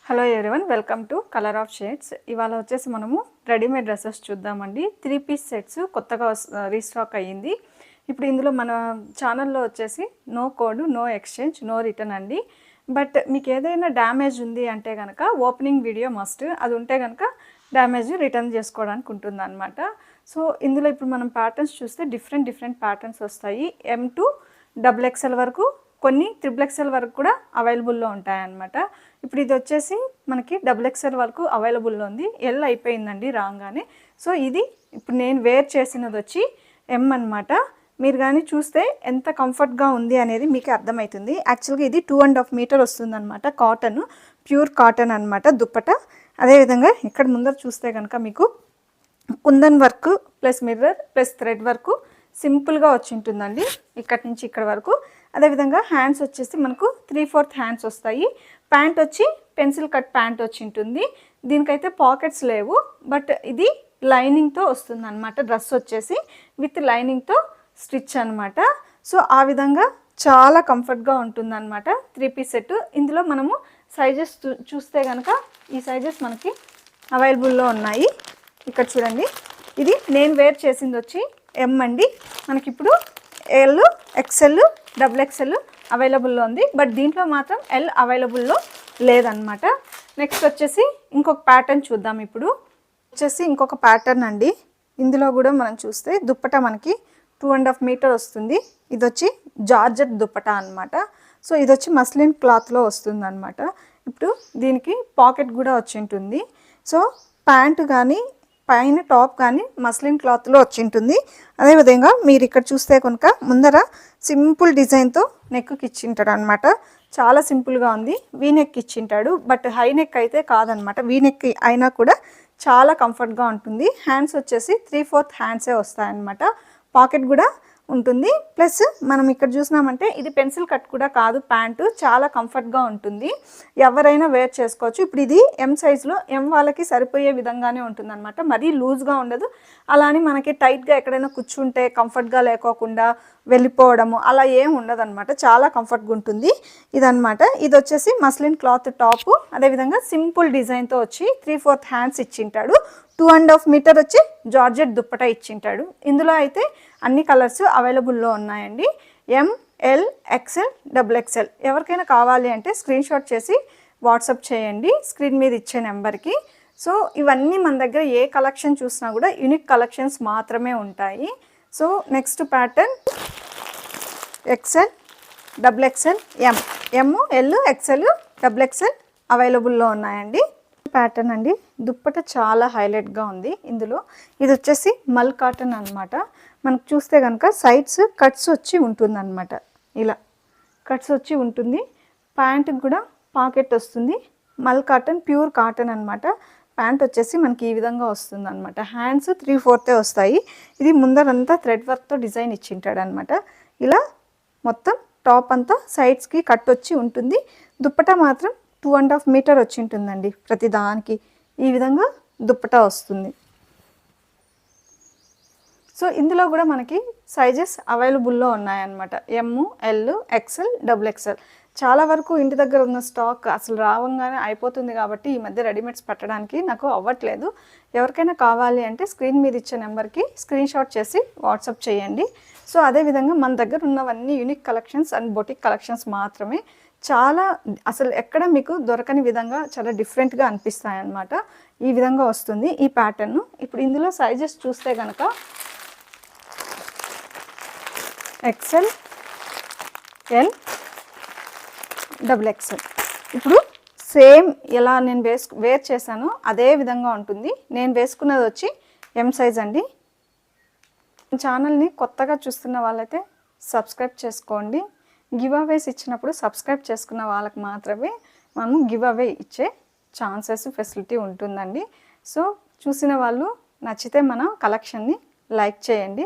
Hello everyone, welcome to colour of shades. ఇవాళ వచ్చేసి మనము రెడీమేడ్ డ్రెస్సెస్ చూద్దామండి. 3 పీస్ సెట్స్ కొత్తగా రీస్టాక్ అయ్యింది. ఇప్పుడు ఇందులో మన ఛానల్లో వచ్చేసి no code, no exchange, no return అండి. బట్ మీకు ఏదైనా డ్యామేజ్ ఉంది అంటే కనుక ఓపెనింగ్ వీడియో మస్ట్. అది ఉంటే కనుక డ్యామేజ్ రిటర్న్ చేసుకోవడానికి ఉంటుంది అనమాట. సో ఇందులో ఇప్పుడు మనం ప్యాటర్న్స్ చూస్తే డిఫరెంట్ ప్యాటర్న్స్ వస్తాయి. M to XXL వరకు, కొన్ని XXL వరకు కూడా అవైలబుల్లో ఉంటాయన్నమాట. ఇప్పుడు ఇది వచ్చేసి మనకి XXL వరకు అవైలబుల్లో ఉంది. L అయిపోయిందండి రాగానే. సో ఇది ఇప్పుడు నేను వేర్ చేసినది వచ్చి M అనమాట. మీరు కానీ చూస్తే ఎంత కంఫర్ట్గా ఉంది అనేది మీకు అర్థమవుతుంది. యాక్చువల్గా ఇది 2.5 మీటర్ వస్తుందన్నమాట. కాటన్, ప్యూర్ కాటన్ అనమాట దుప్పట. అదేవిధంగా ఇక్కడ ముందర చూస్తే కనుక మీకు kundan work plus mirror plus thread work సింపుల్గా వచ్చి ఉంటుందండి ఇక్కడ నుంచి ఇక్కడ వరకు. అదేవిధంగా హ్యాండ్స్ వచ్చేసి మనకు 3/4 హ్యాండ్స్ వస్తాయి. ప్యాంట్ వచ్చి పెన్సిల్ కట్ ప్యాంట్ వచ్చి ఉంటుంది. దీనికైతే పాకెట్స్ లేవు, బట్ ఇది లైనింగ్తో వస్తుంది అనమాట. డ్రెస్ వచ్చేసి విత్ లైనింగ్తో స్టిచ్ అనమాట. సో ఆ విధంగా చాలా కంఫర్ట్గా ఉంటుంది అనమాట 3 పీస్ సెట్. ఇందులో మనము సైజెస్ చూస్తే కనుక ఈ సైజెస్ మనకి అవైలబుల్లో ఉన్నాయి. ఇక్కడ చూడండి, ఇది నేను వేర్ చేసింది వచ్చి M అండి. మనకి ఇప్పుడు L, XL, XXL అవైలబుల్లో ఉంది. బట్ దీంట్లో మాత్రం L అవైలబుల్లో లేదనమాట. నెక్స్ట్ వచ్చేసి ఇంకొక ప్యాటర్న్ చూద్దాం. ఇప్పుడు వచ్చేసి ఇంకొక ప్యాటర్న్ అండి. ఇందులో కూడా మనం చూస్తే దుప్పట మనకి 2.5 మీటర్ వస్తుంది. ఇది వచ్చి జార్జెట్ దుప్పట అనమాట. సో ఇది వచ్చి మస్లిన్ క్లాత్లో వస్తుంది అనమాట. ఇప్పుడు దీనికి పాకెట్ కూడా వచ్చి ఉంటుంది. సో ప్యాంటు కానీ పైన టాప్ కానీ మస్లిన్ క్లాత్లో వచ్చి ఉంటుంది. అదేవిధంగా మీరు ఇక్కడ చూస్తే కనుక ముందర సింపుల్ డిజైన్తో నెక్కి ఇచ్చింటాడు అనమాట. చాలా సింపుల్గా ఉంది. వీ నెక్ ఇచ్చింటాడు, బట్ హై నెక్ అయితే కాదనమాట. వీ నెక్ అయినా కూడా చాలా కంఫర్ట్గా ఉంటుంది. హ్యాండ్స్ వచ్చేసి 3/4 హ్యాండ్సే వస్తాయన్నమాట. పాకెట్ కూడా ఉంటుంది. ప్లస్ మనం ఇక్కడ చూసినామంటే ఇది పెన్సిల్ కట్ కూడా కాదు, ప్యాంటు చాలా కంఫర్ట్గా ఉంటుంది. ఎవరైనా వేర్ చేసుకోవచ్చు. ఇప్పుడు ఇది M సైజులో M వాళ్ళకి సరిపోయే విధంగానే ఉంటుంది అనమాట. మరీ లూజ్గా ఉండదు. అలానే మనకి టైట్గా ఎక్కడైనా కూర్చుంటే కంఫర్ట్గా లేకోకుండా వెళ్ళిపోవడము అలా ఏం ఉండదు అనమాట. చాలా కంఫర్ట్గా ఉంటుంది ఇదనమాట. ఇది వచ్చేసి మస్లిన్ క్లాత్ టాపు. అదేవిధంగా సింపుల్ డిజైన్తో వచ్చి 3/4 హ్యాండ్స్ ఇచ్చింటాడు. 2.5 మీటర్ వచ్చి జార్జెట్ దుప్పట ఇచ్చింటాడు. ఇందులో అయితే అన్ని కలర్స్ అవైలబుల్లో ఉన్నాయండి. M, L, XL, XXL. ఎవరికైనా కావాలి అంటే స్క్రీన్ షాట్ చేసి వాట్సాప్ చేయండి స్క్రీన్ మీద ఇచ్చే నెంబర్కి. సో ఇవన్నీ మన దగ్గర ఏ కలెక్షన్ చూసినా కూడా యూనిక్ కలెక్షన్స్ మాత్రమే ఉంటాయి. So next pattern XL, XXL, M, L, XL, XXL అవైలబుల్లో ఉన్నాయండి. ప్యాటర్న్ అండి. దుప్పట చాలా హైలైట్గా ఉంది ఇందులో. ఇది వచ్చేసి మల్ కాటన్ అనమాట. మనకు చూస్తే కనుక సైడ్స్ కట్స్ వచ్చి ఉంటుందన్నమాట. ఇలా కట్స్ వచ్చి ఉంటుంది. ప్యాంట్కి కూడా పాకెట్ వస్తుంది. మల్ కాటన్, ప్యూర్ కాటన్ అనమాట. ప్యాంట్ వచ్చేసి మనకి ఈ విధంగా వస్తుంది అనమాట. హ్యాండ్స్ 3/4 వస్తాయి. ఇది ముందరంతా థ్రెడ్ వర్క్తో డిజైన్ ఇచ్చింటాడు అనమాట. ఇలా మొత్తం టాప్ అంతా సైడ్స్కి కట్ వచ్చి ఉంటుంది. దుప్పట మాత్రం 2.5 మీటర్ వచ్చి ఉంటుందండి. ప్రతి దానికి ఈ విధంగా దుప్పట వస్తుంది. సో ఇందులో కూడా మనకి సైజెస్ అవైలబుల్లో ఉన్నాయన్నమాట. M, L, XL, XXL. చాలా వరకు ఇంటి దగ్గర ఉన్న స్టాక్ అసలు రావంగానే అయిపోతుంది కాబట్టి ఈ మధ్య రెడీమేడ్స్ పెట్టడానికి నాకు అవ్వట్లేదు. ఎవరికైనా కావాలి అంటే స్క్రీన్ మీద ఇచ్చే నెంబర్కి స్క్రీన్ షాట్ చేసి వాట్సాప్ చేయండి. సో అదేవిధంగా మన దగ్గర ఉన్నవన్నీ unique collections and boutique collections మాత్రమే. చాలా అసలు ఎక్కడ మీకు దొరకని విధంగా చాలా డిఫరెంట్గా అనిపిస్తాయి అన్నమాట. ఈ విధంగా వస్తుంది ఈ ప్యాటర్న్. ఇప్పుడు ఇందులో సైజెస్ చూస్తే కనుక XL, L, XXL. ఇప్పుడు సేమ్ ఎలా నేను వేర్ చేశానో అదే విధంగా ఉంటుంది. నేను వేసుకున్నది వచ్చి M సైజ్ అండి. ఛానల్ని కొత్తగా చూస్తున్న వాళ్ళైతే సబ్స్క్రైబ్ చేసుకోండి. గివ్ అవేస్ ఇచ్చినప్పుడు సబ్స్క్రైబ్ చేసుకున్న వాళ్ళకి మాత్రమే మనం గివ్ అవే ఇచ్చే ఛాన్సెస్ ఫెసిలిటీ ఉంటుందండి. సో చూసిన వాళ్ళు నచ్చితే మన కలెక్షన్ని లైక్ చేయండి.